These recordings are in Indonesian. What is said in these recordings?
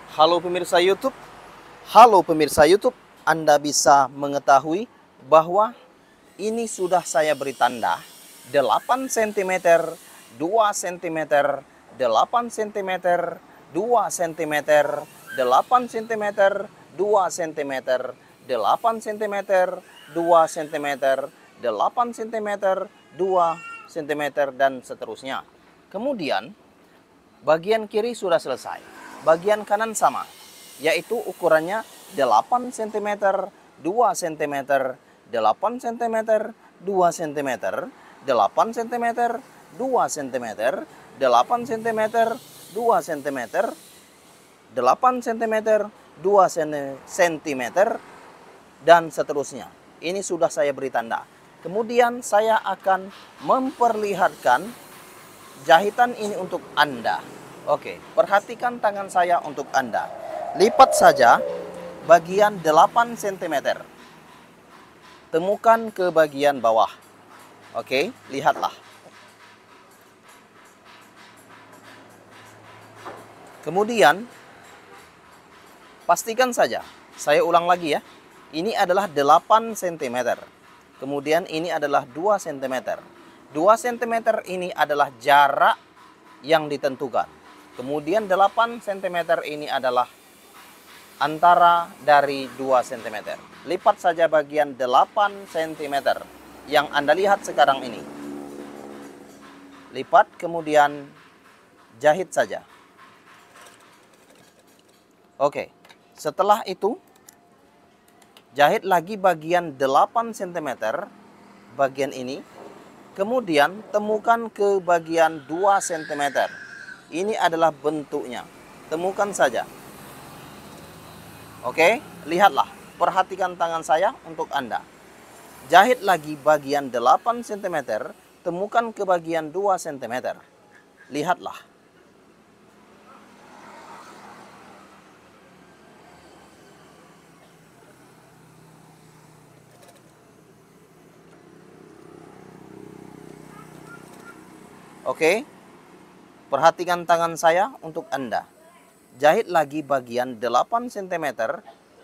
Halo pemirsa YouTube. Halo pemirsa YouTube. Anda bisa mengetahui bahwa ini sudah saya beri tanda 8 cm, 2 cm, 8 cm, 2 cm, 8 cm, 2 cm, 8 cm, 2 cm, 8 cm, 2 cm, dan seterusnya. Kemudian bagian kiri sudah selesai. Bagian kanan sama, yaitu ukurannya 8 cm, 2 cm, 8 cm, 2 cm, 8 cm, 2 cm, 8 cm, 2 cm, 8 cm, 2 cm, dan seterusnya. Ini sudah saya beri tanda. Kemudian saya akan memperlihatkan jahitan ini untuk Anda. Oke, perhatikan tangan saya untuk Anda. Lipat saja bagian 8 cm. Temukan ke bagian bawah. Oke, lihatlah. Kemudian pastikan saja, saya ulang lagi ya. Ini adalah 8 cm. Kemudian ini adalah 2 cm. 2 cm ini adalah jarak yang ditentukan. Kemudian 8 cm ini adalah antara dari 2 cm. Lipat saja bagian 8 cm yang Anda lihat sekarang ini. Lipat kemudian jahit saja. Oke, setelah itu jahit lagi bagian 8 cm bagian ini. Kemudian temukan ke bagian 2 cm. Ini adalah bentuknya. Temukan saja. Oke, lihatlah. Perhatikan tangan saya untuk Anda. Jahit lagi bagian 8 cm. Temukan ke bagian 2 cm. Lihatlah. Oke, perhatikan tangan saya untuk Anda. Jahit lagi bagian 8 cm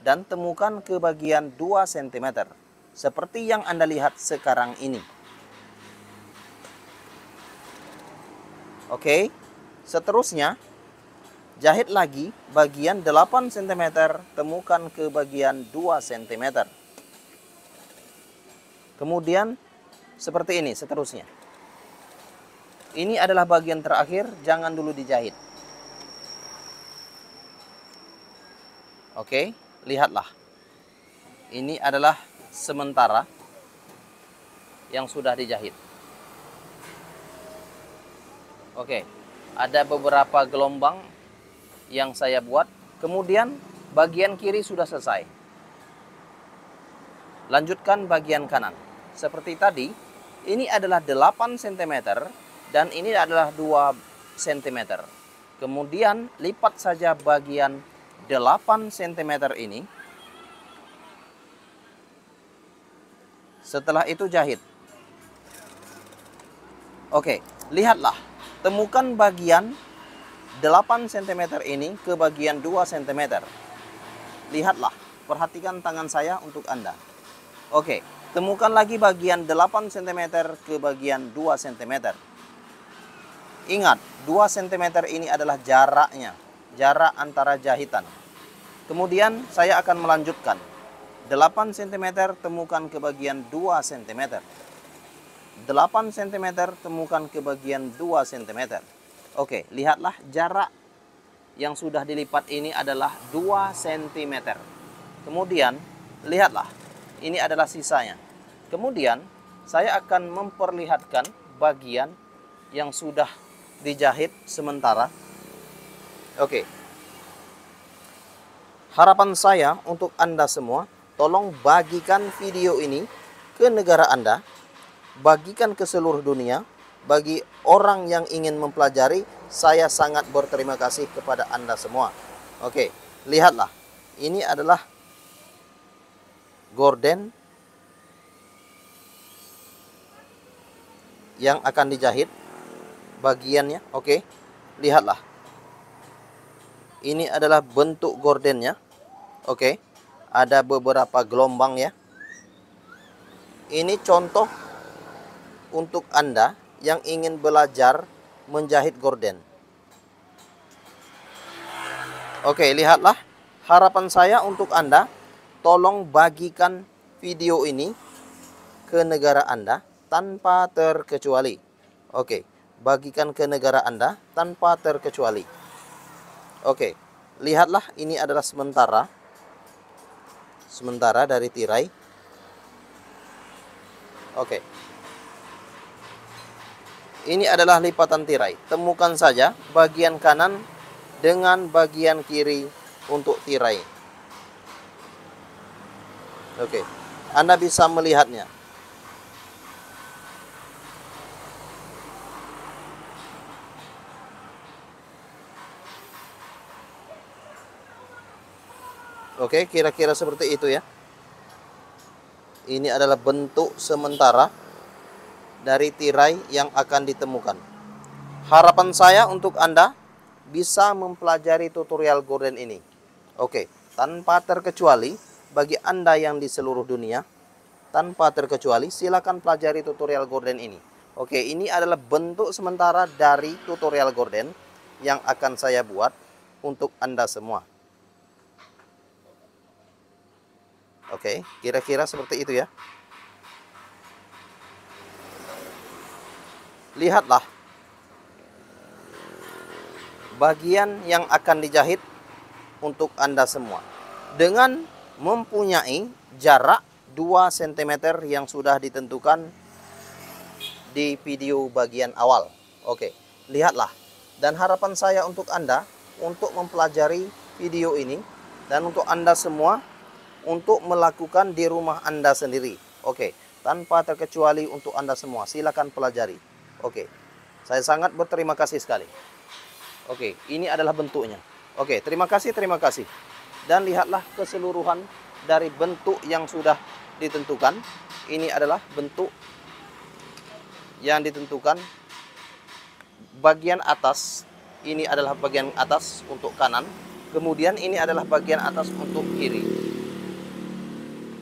dan temukan ke bagian 2 cm. Seperti yang Anda lihat sekarang ini. Oke, seterusnya jahit lagi bagian 8 cm, temukan ke bagian 2 cm. Kemudian seperti ini seterusnya. Ini adalah bagian terakhir, jangan dulu dijahit. Oke, lihatlah. Ini adalah sementara yang sudah dijahit. Oke, ada beberapa gelombang yang saya buat. Kemudian bagian kiri sudah selesai. Lanjutkan bagian kanan. Seperti tadi, ini adalah 8 cm dan ini adalah 2 cm. Kemudian lipat saja bagian 8 cm ini. Setelah itu jahit. Oke, lihatlah. Temukan bagian 8 cm ini ke bagian 2 cm. Lihatlah, perhatikan tangan saya untuk Anda. Oke, temukan lagi bagian 8 cm ke bagian 2 cm. Ingat, 2 cm ini adalah jaraknya, jarak antara jahitan. Kemudian saya akan melanjutkan. 8 cm temukan ke bagian 2 cm. 8 cm temukan ke bagian 2 cm. Oke, lihatlah jarak yang sudah dilipat ini adalah 2 cm. Kemudian, lihatlah, ini adalah sisanya. Kemudian, saya akan memperlihatkan bagian yang sudah dijahit sementara. Oke. Harapan saya untuk Anda semua, tolong bagikan video ini ke negara Anda, bagikan ke seluruh dunia. Bagi orang yang ingin mempelajari, saya sangat berterima kasih kepada Anda semua. Oke, lihatlah. Ini adalah gorden yang akan dijahit bagiannya. Oke, lihatlah. Ini adalah bentuk gordennya. Oke. Ada beberapa gelombang ya. Ini contoh untuk Anda yang ingin belajar menjahit gorden. Oke, lihatlah. Harapan saya untuk Anda, tolong bagikan video ini ke negara Anda tanpa terkecuali. Oke, bagikan ke negara Anda tanpa terkecuali. Oke, lihatlah, ini adalah sementara dari tirai. Oke. Ini adalah lipatan tirai. Temukan saja bagian kanan dengan bagian kiri untuk tirai. Oke, Anda bisa melihatnya. Oke, kira-kira seperti itu ya. Ini adalah bentuk sementara dari tirai yang akan ditemukan. Harapan saya untuk Anda bisa mempelajari tutorial gorden ini. Oke, tanpa terkecuali bagi Anda yang di seluruh dunia, tanpa terkecuali silakan pelajari tutorial gorden ini. Oke, ini adalah bentuk sementara dari tutorial gorden yang akan saya buat untuk Anda semua. Oke, kira-kira seperti itu ya. Lihatlah bagian yang akan dijahit untuk Anda semua dengan mempunyai jarak 2 cm yang sudah ditentukan di video bagian awal. Oke, lihatlah. Dan harapan saya untuk Anda untuk mempelajari video ini dan untuk Anda semua untuk melakukan di rumah Anda sendiri. Oke, tanpa terkecuali untuk Anda semua, silakan pelajari. Oke, saya sangat berterima kasih sekali. Oke, ini adalah bentuknya. Oke, terima kasih. Dan lihatlah keseluruhan dari bentuk yang sudah ditentukan. Ini adalah bentuk yang ditentukan. Bagian atas, ini adalah bagian atas untuk kanan. Kemudian ini adalah bagian atas untuk kiri.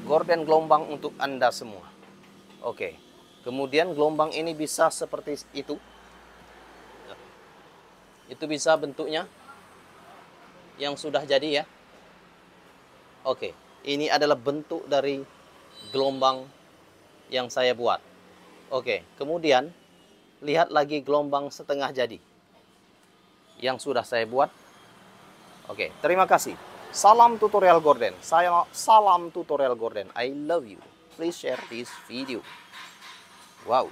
Gorden gelombang untuk Anda semua. Oke, kemudian gelombang ini bisa seperti itu. Itu bisa bentuknya yang sudah jadi ya. Oke, ini adalah bentuk dari gelombang yang saya buat. Oke, kemudian lihat lagi gelombang setengah jadi yang sudah saya buat. Oke, terima kasih. Salam tutorial gorden. Salam tutorial gorden. I love you. Please share this video. Wow.